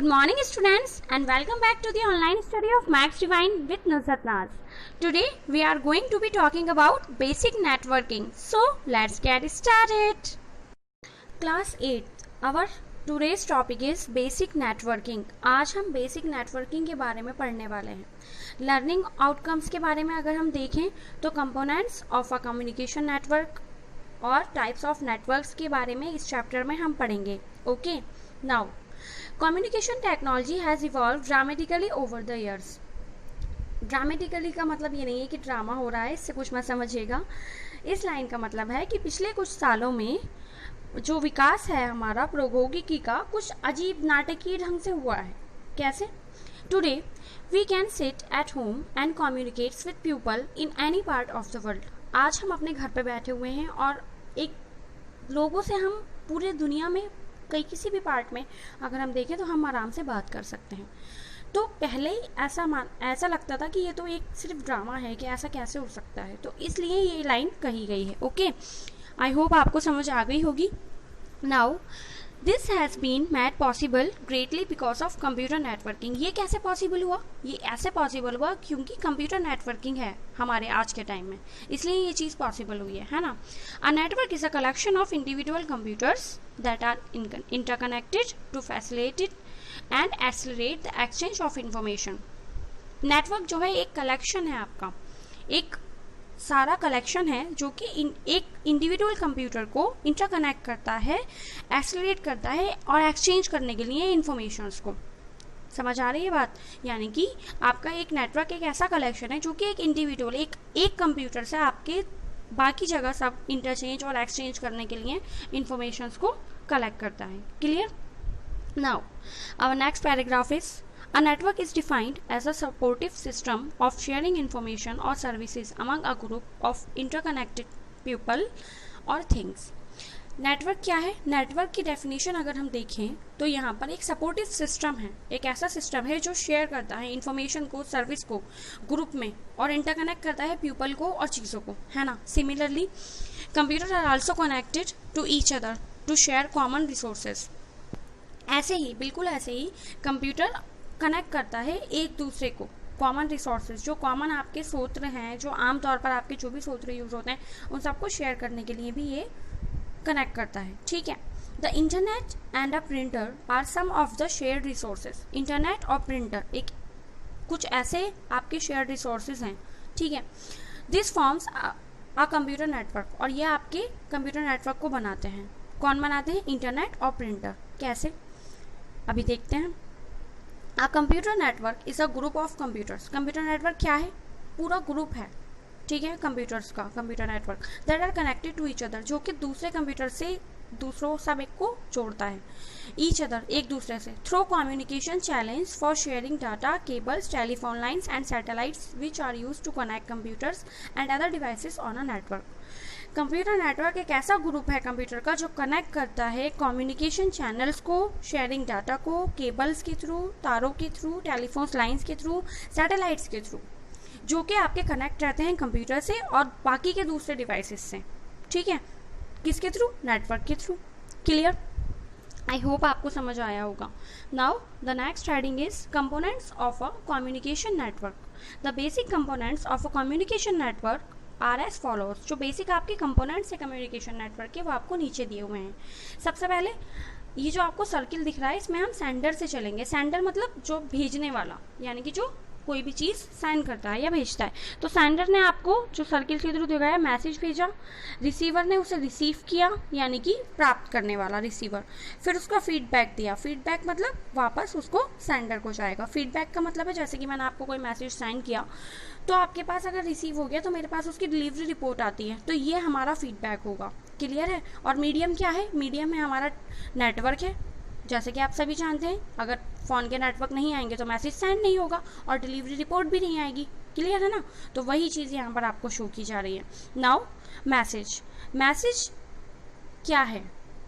Good morning students and welcome back to the online study of Max Divine with Nusrat Naz. Today we are going to be talking about basic networking. So let's get started. Class 8. Our today's topic is basic networking. आज हम basic networking के बारे में पढ़ने वाले हैं. Learning outcomes के बारे में अगर हम देखें तो components of a communication network और types of networks के बारे में इस चैप्टर में हम पढ़ेंगे. Okay. Now communication technology has evolved dramatically over the years. Dramatically का मतलब ये नहीं है कि ड्रामा हो रहा है, इससे कुछ मत समझिएगा. इस लाइन का मतलब है कि पिछले कुछ सालों में जो विकास है हमारा प्रौद्योगिकी का कुछ अजीब नाटकीय ढंग से हुआ है. कैसे? Today we can sit at home and communicates with people in any part of the world. आज हम अपने घर पे बैठे हुए हैं और एक लोगों से हम पूरे दुनिया में किसी भी पार्ट में अगर हम देखें तो हम आराम से बात कर सकते हैं. तो पहले ही ऐसा लगता था कि ये तो एक सिर्फ ड्रामा है कि ऐसा कैसे हो सकता है, तो इसलिए ये लाइन कही गई है. ओके, आई होप आपको समझ आ गई होगी. Now this has been made possible greatly because of computer networking. ये कैसे पॉसिबल हुआ? ये ऐसे पॉसिबल हुआ क्योंकि कंप्यूटर नेटवर्किंग है हमारे आज के टाइम में, इसलिए ये चीज़ पॉसिबल हुई है ना. A network is a collection of individual computers that are interconnected to facilitate and accelerate the exchange of information. Network जो है एक कलेक्शन है, आपका एक सारा कलेक्शन है जो कि एक इंडिविजुअल कंप्यूटर को इंटरकनेक्ट करता है, एक्सेलरेट करता है और एक्सचेंज करने के लिए इंफॉर्मेशंस को. समझ आ रही है बात? यानी कि आपका एक नेटवर्क एक ऐसा कलेक्शन है जो कि एक इंडिविजुअल एक कंप्यूटर से आपके बाकी जगह सब इंटरचेंज और एक्सचेंज करने के लिए इंफॉर्मेशंस को कलेक्ट करता है. Clear? Now our next paragraph is A network is defined as a supportive system of sharing information or services among a group of interconnected people or things. Network क्या है? Network की definition अगर हम देखें तो यहाँ पर एक सपोर्टिव सिस्टम है, एक ऐसा सिस्टम है जो शेयर करता है इंफॉर्मेशन को, सर्विस को ग्रुप में और इंटरकनेक्ट करता है पीपल को और चीज़ों को, है ना. Similarly computer are also connected to each other to share common resources. ऐसे ही, बिल्कुल ऐसे ही कंप्यूटर कनेक्ट करता है एक दूसरे को कॉमन रिसोर्सेज, जो कॉमन आपके सूत्र हैं, जो आमतौर पर आपके जो भी सूत्र यूज होते हैं उन सबको शेयर करने के लिए भी ये कनेक्ट करता है. ठीक है. The internet and a printer are some of the shared resources. Internet और प्रिंटर एक कुछ ऐसे आपके शेयर्ड रिसोर्सेज हैं. ठीक है. This forms a computer network. और ये आपके कंप्यूटर नेटवर्क को बनाते हैं. कौन बनाते हैं? इंटरनेट और प्रिंटर. कैसे? अभी देखते हैं. A computer network is a group of computers. Computer network क्या है? पूरा ग्रुप है, ठीक है, कंप्यूटर्स का computer network that are connected to each other, जो कि दूसरे कंप्यूटर से दूसरों सब एक को जोड़ता है. ईच अदर एक दूसरे से through communication challenge for sharing data, cables, telephone lines and satellites which are use to connect computers and other devices on a network. Computer network एक ऐसा ग्रुप है कंप्यूटर का जो कनेक्ट करता है कम्युनिकेशन चैनल्स को, शेयरिंग डाटा को, cables के थ्रू, तारों के थ्रू, टेलीफोन लाइन्स के थ्रू, सैटेलाइट्स के थ्रू, जो कि आपके कनेक्ट रहते हैं कंप्यूटर से और बाकी के दूसरे डिवाइसेस से. ठीक है. किसके थ्रू? नेटवर्क के थ्रू. क्लियर? आई होप आपको समझ आया होगा. Now the next heading is components of a communication network. The basic components of a communication network are as followers. जो बेसिक आपके कंपोनेंट्स है कम्युनिकेशन नेटवर्क के वो आपको नीचे दिए हुए हैं. सबसे पहले ये जो आपको सर्किल दिख रहा है इसमें हम सेंडर से चलेंगे. सेंडर मतलब जो भेजने वाला, यानी कि जो कोई भी चीज़ सेंड करता है या भेजता है. तो सेंडर ने आपको जो सर्किल के थ्रू दिखाया मैसेज भेजा, रिसीवर ने उसे रिसीव किया यानी कि प्राप्त करने वाला रिसीवर, फिर उसका फीडबैक दिया. फीडबैक मतलब वापस उसको सेंडर को जाएगा. फीडबैक का मतलब है जैसे कि मैंने आपको कोई मैसेज सेंड किया तो आपके पास अगर रिसीव हो गया तो मेरे पास उसकी डिलीवरी रिपोर्ट आती है, तो ये हमारा फीडबैक होगा. क्लियर है? और मीडियम क्या है? मीडियम में हमारा नेटवर्क है. जैसे कि आप सभी जानते हैं अगर फ़ोन के नेटवर्क नहीं आएंगे तो मैसेज सेंड नहीं होगा और डिलीवरी रिपोर्ट भी नहीं आएगी. क्लियर है ना? तो वही चीज़ यहाँ पर आपको शो की जा रही है. Now message. मैसेज क्या है?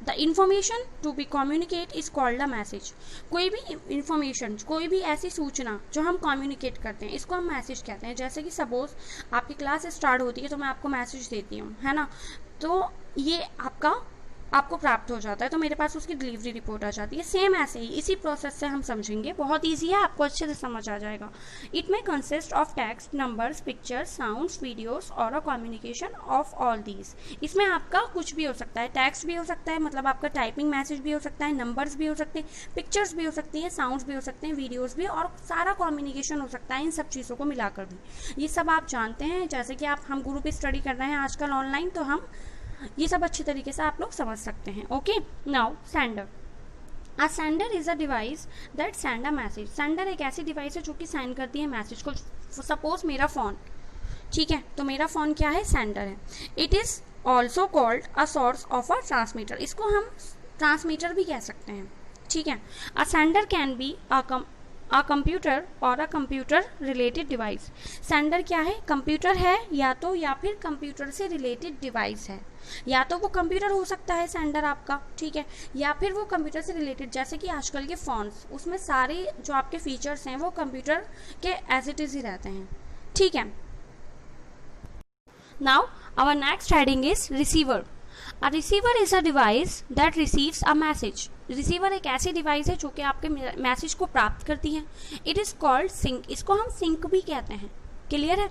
The information to be communicate is called a message. कोई भी इंफॉर्मेशन, कोई भी ऐसी सूचना जो हम कम्युनिकेट करते हैं इसको हम मैसेज कहते हैं. जैसे कि सपोज आपकी क्लास स्टार्ट होती है तो मैं आपको मैसेज देती हूँ, है ना, तो ये आपका आपको प्राप्त हो जाता है, तो मेरे पास उसकी डिलीवरी रिपोर्ट आ जाती है। सेम ऐसे ही इसी प्रोसेस से हम समझेंगे, बहुत ईजी है, आपको अच्छे से समझ आ जाएगा। इट में consist of text, numbers, pictures, sounds, videos और a communication of all these. इसमें आपका कुछ भी हो सकता है, टेक्स्ट भी हो सकता है, मतलब आपका टाइपिंग मैसेज भी हो सकता है, नंबर्स भी हो सकते हैं, पिक्चर्स भी हो सकती हैं, साउंड्स भी हो सकते हैं, वीडियोज़ भी, और सारा कम्युनिकेशन हो सकता है इन सब चीज़ों को मिलाकर भी। ये सब आप जानते हैं, जैसे कि हम गुरु पे स्टडी कर रहे हैं आजकल ऑनलाइन, तो हम ये सब अच्छे तरीके से आप लोग समझ सकते हैं। Okay, now sender. A sender is a device that send a message. Sender एक ऐसी डिवाइस है जो कि सेंड करती है मैसेज को। सपोज मेरा फ़ोन, ठीक है, तो मेरा फ़ोन क्या है, सेंडर है। It is also called a source of a transmitter. इसको हम ट्रांसमीटर भी कह सकते हैं, ठीक है। A sender can be a computer or a computer related device. Sender क्या है, कंप्यूटर है या फिर कंप्यूटर से रिलेटेड डिवाइस है। या तो वो कंप्यूटर हो सकता है सेंडर आपका, ठीक है, या फिर वो कंप्यूटर से रिलेटेड, जैसे कि आजकल के फ़ोन्स, उसमें सारे जो आपके फीचर्स हैं वो कंप्यूटर के एज इट इज़ ही रहते हैं, ठीक है। Now our next heading is receiver. A receiver is a device that receives a message. Receiver एक ऐसी डिवाइस है जो कि आपके मैसेज को प्राप्त करती है। It is called sink. इसको हम सिंक भी कहते हैं, क्लियर है।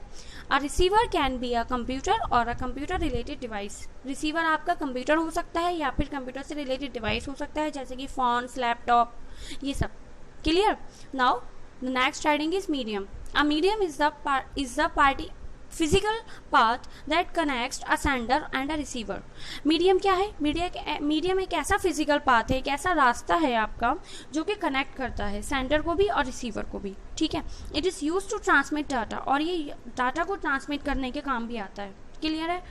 A receiver can be a computer or a computer related device. Receiver आपका कंप्यूटर हो सकता है या फिर कंप्यूटर से रिलेटेड डिवाइस हो सकता है, जैसे कि फ़ोन्स, लैपटॉप, ये सब, clear. Now the next heading is medium. A medium is the party physical path that connects a sender and a receiver. Medium क्या है, मीडियम एक ऐसा फिजिकल पाथ है, एक ऐसा रास्ता है आपका जो कि कनेक्ट करता है सेंडर को भी और रिसीवर को भी, ठीक है। It is use to transmit data, और ये डाटा को ट्रांसमिट करने के काम भी आता है, क्लियर है।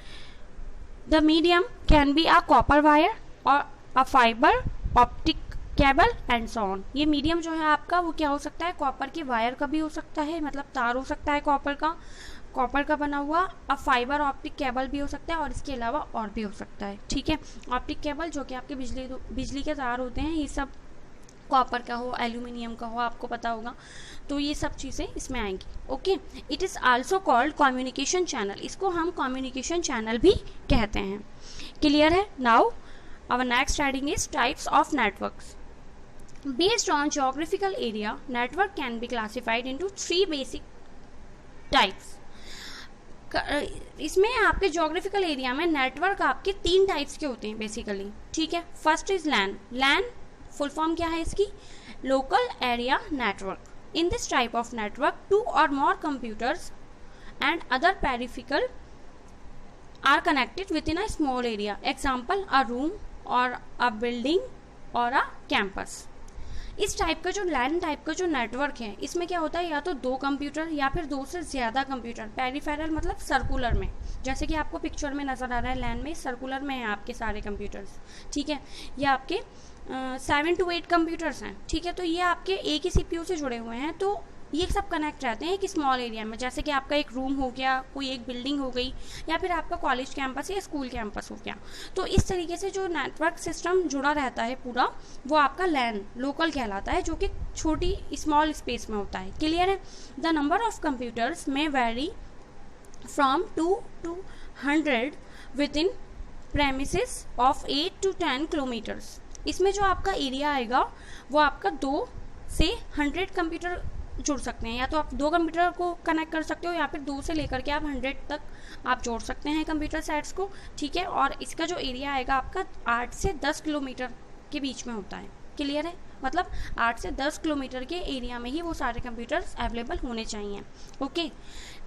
The medium can be a copper wire or a fibre optic cable and so on. ये मीडियम जो है आपका वो क्या हो सकता है, कॉपर के वायर का भी हो सकता है, मतलब तार हो सकता है कॉपर का बना हुआ। अब फाइबर ऑप्टिक केबल भी हो सकता है, और इसके अलावा और भी हो सकता है, ठीक है। ऑप्टिक केबल जो कि आपके बिजली के तार होते हैं, ये सब कॉपर का हो, एल्यूमिनियम का हो, आपको पता होगा, तो ये सब चीज़ें इसमें आएंगी, okay. It is also called communication channel. इसको हम कम्युनिकेशन चैनल भी कहते हैं, क्लियर है। Now our next heading is types of networks. Based on geographical area, network can be classified into 3 basic types. इसमें आपके जोग्राफिकल एरिया में network आपके 3 टाइप्स के होते हैं बेसिकली, ठीक है। First is LAN. LAN full form क्या है इसकी, local area network. In this type of network 2 or more computers and other peripheral are connected within a small area. Example, a room or a building or a campus. इस type का जो लैन type का जो network है, इसमें क्या होता है, या तो 2 कंप्यूटर या फिर 2 से ज़्यादा कंप्यूटर। पेरिफेरल मतलब सर्कुलर में, जैसे कि आपको पिक्चर में नज़र आ रहा है, लैन में सर्कुलर में है आपके सारे कंप्यूटर्स, ठीक है। ये आपके 7 to 8 कंप्यूटर्स हैं, ठीक है। तो ये आपके एक ही CPU से जुड़े हुए हैं, तो ये सब कनेक्ट रहते हैं एक स्मॉल एरिया में, जैसे कि आपका एक रूम हो गया, कोई एक बिल्डिंग हो गई, या फिर आपका कॉलेज कैंपस या स्कूल कैंपस हो गया। तो इस तरीके से जो नेटवर्क सिस्टम जुड़ा रहता है पूरा, वो आपका लैन लोकल कहलाता है, जो कि छोटी स्मॉल स्पेस में होता है, क्लियर है। द नंबर ऑफ कंप्यूटर्स में very from 2 to 100 with in premises of 8 to 10 kilometres. इसमें जो आपका एरिया आएगा वो आपका 2 से 100 कंप्यूटर जुड़ सकते हैं, या तो आप 2 कंप्यूटर को कनेक्ट कर सकते हो, या फिर 2 से लेकर के आप 100 तक आप जोड़ सकते हैं कंप्यूटर सेट्स को, ठीक है। और इसका जो एरिया आएगा आपका 8 से 10 किलोमीटर के बीच में होता है, क्लियर है। मतलब 8 से 10 किलोमीटर के एरिया में ही वो सारे कंप्यूटर्स अवेलेबल होने चाहिए, okay.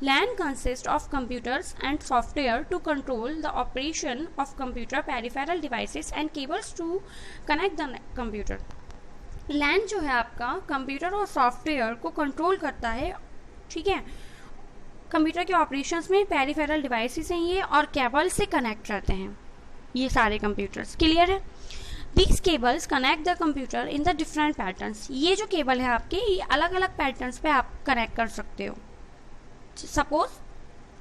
LAN consist of computers and software to control the operation of computer, peripheral devices and cables to connect the computer. LAN जो है आपका कंप्यूटर और सॉफ्टवेयर को कंट्रोल करता है, ठीक है। कंप्यूटर के ऑपरेशंस में पेरिफेरल डिवाइसेस हैं ये, और केबल से कनेक्ट रहते हैं ये सारे कंप्यूटर्स, क्लियर है। These cables connect the computer in the different patterns. ये जो केबल है आपके, ये अलग अलग पैटर्न्स पे आप कनेक्ट कर सकते हो। Suppose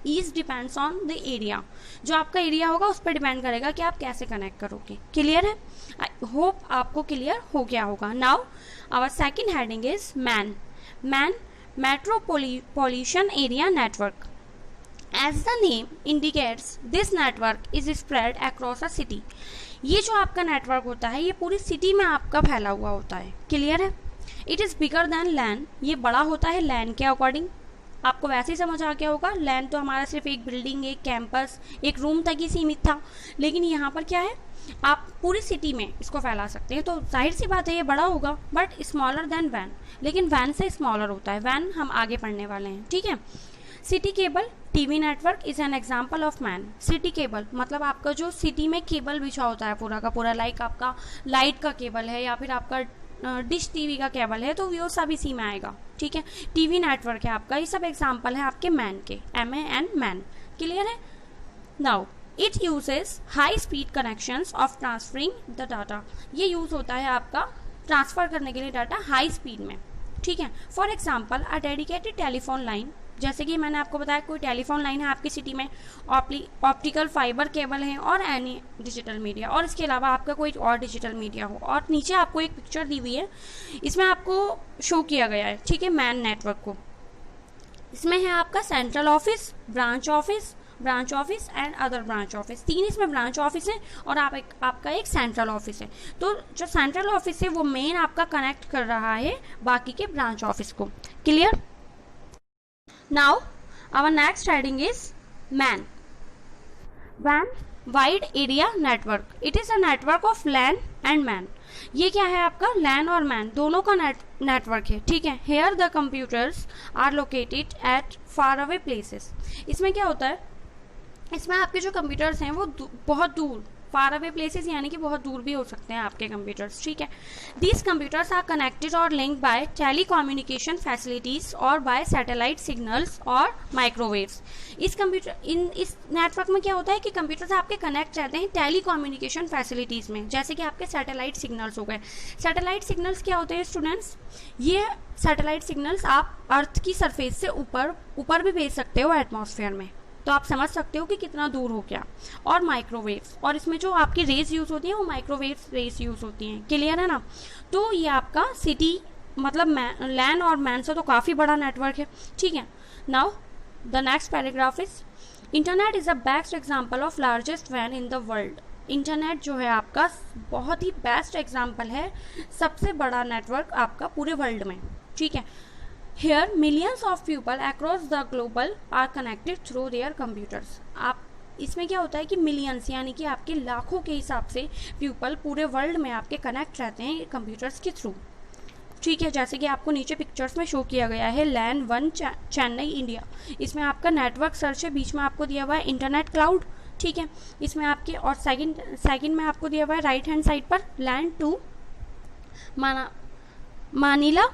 is depends on the area, जो आपका एरिया होगा उस पर डिपेंड करेगा कि आप कैसे कनेक्ट करोगे, क्लियर है। आई होप आपको क्लियर हो गया होगा। Now our second heading is main. Main metropolitan area network. As the name indicates, this network is spread across a city. ये जो आपका नेटवर्क होता है ये पूरी सिटी में आपका फैला हुआ होता है। क्लियर है? इट इज़ बिगर दैन लैन, ये बड़ा होता है लैन के अकॉर्डिंग। आपको वैसे ही समझ आ गया होगा, लैन तो हमारा सिर्फ एक बिल्डिंग, एक कैंपस, एक रूम तक ही सीमित था, लेकिन यहाँ पर क्या है, आप पूरी सिटी में इसको फैला सकते हैं। तो जाहिर सी बात है ये बड़ा होगा, बट स्मॉलर देन वैन, लेकिन वैन से स्मॉलर होता है। वैन हम आगे पढ़ने वाले हैं, ठीक है। City cable TV network is an example of man. City cable मतलब आपका जो सिटी में केबल बिछा होता है पूरा का पूरा, लाइक आपका लाइट का केबल है या फिर आपका डिश टीवी का केबल है, तो वो सब इसी में आएगा, ठीक है। टीवी नेटवर्क है आपका, ये सब एग्जाम्पल है आपके मैन के, MAN मैन। क्लियर है? Now it uses high speed connections of transferring the data. ये यूज होता है आपका ट्रांसफर करने के लिए डाटा हाई स्पीड में, ठीक है। For example a dedicated telephone line, जैसे कि मैंने आपको बताया कोई टेलीफोन लाइन है आपकी सिटी में, ऑप्टिकल फाइबर केबल है और एनी डिजिटल मीडिया, और इसके अलावा आपका कोई और डिजिटल मीडिया हो। और नीचे आपको एक पिक्चर दी हुई है, इसमें आपको शो किया गया है, ठीक है, मैन नेटवर्क को। इसमें है आपका central office, branch office and other branch office. 3 इसमें ब्रांच ऑफिस है और आपका एक सेंट्रल ऑफिस है। तो जो सेंट्रल ऑफिस है वो मेन आपका कनेक्ट कर रहा है बाकी के ब्रांच ऑफिस को। Clear? Now our next heading is MAN. WAN, Wide Area Network. It is a network of LAN and MAN. ये क्या है आपका, LAN और MAN दोनों का नेटवर्क है, ठीक है। Here the computers are located at far away places. इसमें क्या होता है, इसमें आपके जो कंप्यूटर्स हैं वो बहुत दूर, फार अवे प्लेसेस यानी कि बहुत दूर भी हो सकते हैं आपके कंप्यूटर्स, ठीक है। दीज कंप्यूटर्स आर कनेक्टेड और link by telecommunication facilities और बाय सैटेलाइट सिग्नल्स और माइक्रोवेव्स। इस नेटवर्क में क्या होता है कि कंप्यूटर्स आपके कनेक्ट रहते हैं टेली कम्युनिकेशन फैसिलिटीज़ में, जैसे कि आपके सैटेलाइट सिग्नल्स हो गए। सैटेलाइट सिग्नल्स क्या होते हैं स्टूडेंट्स? ये सैटेलाइट सिग्नल्स आप अर्थ की सरफेस से ऊपर भी भेज सकते हो एटमॉस्फेयर में, तो आप समझ सकते हो कि कितना दूर हो गया। और माइक्रोवेव्स, और इसमें जो आपकी रेज यूज़ होती हैं वो माइक्रोवेव रेज यूज़ होती हैं। क्लियर है ना? तो ये आपका सिटी मतलब लैन और मैन से तो काफ़ी बड़ा नेटवर्क है, ठीक है। Now the next paragraph is internet is a best example of largest van in the world. Internet जो है आपका बहुत ही बेस्ट एग्जाम्पल है, सबसे बड़ा नेटवर्क आपका पूरे वर्ल्ड में, ठीक है। Here millions of people across the global are connected through their computers. आप इसमें क्या होता है कि मिलियंस यानी कि आपके लाखों के हिसाब से पीपल पूरे वर्ल्ड में आपके कनेक्ट रहते हैं कंप्यूटर्स के थ्रू, ठीक है। जैसे कि आपको नीचे पिक्चर्स में शो किया गया है LAN 1 चेन्नई इंडिया। इसमें आपका नेटवर्क सर्च है, बीच में आपको दिया हुआ है इंटरनेट क्लाउड, ठीक है। इसमें आपके और सेकंड में आपको दिया हुआ है राइट हैंड साइड पर LAN 2 मानीला,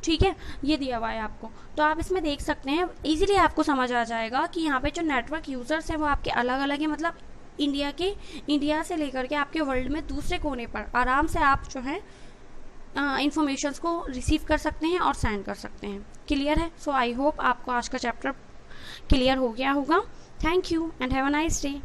ठीक है, ये दिया हुआ है आपको। तो आप इसमें देख सकते हैं, इजीली आपको समझ आ जाएगा कि यहाँ पे जो नेटवर्क यूज़र्स हैं वो आपके अलग अलग हैं, मतलब इंडिया से लेकर के आपके वर्ल्ड में दूसरे कोने पर आराम से आप जो है इंफॉर्मेशंस को रिसीव कर सकते हैं और सेंड कर सकते हैं। क्लियर है? सो आई होप आपको आज का चैप्टर क्लियर हो गया होगा। Thank you and have a nice day.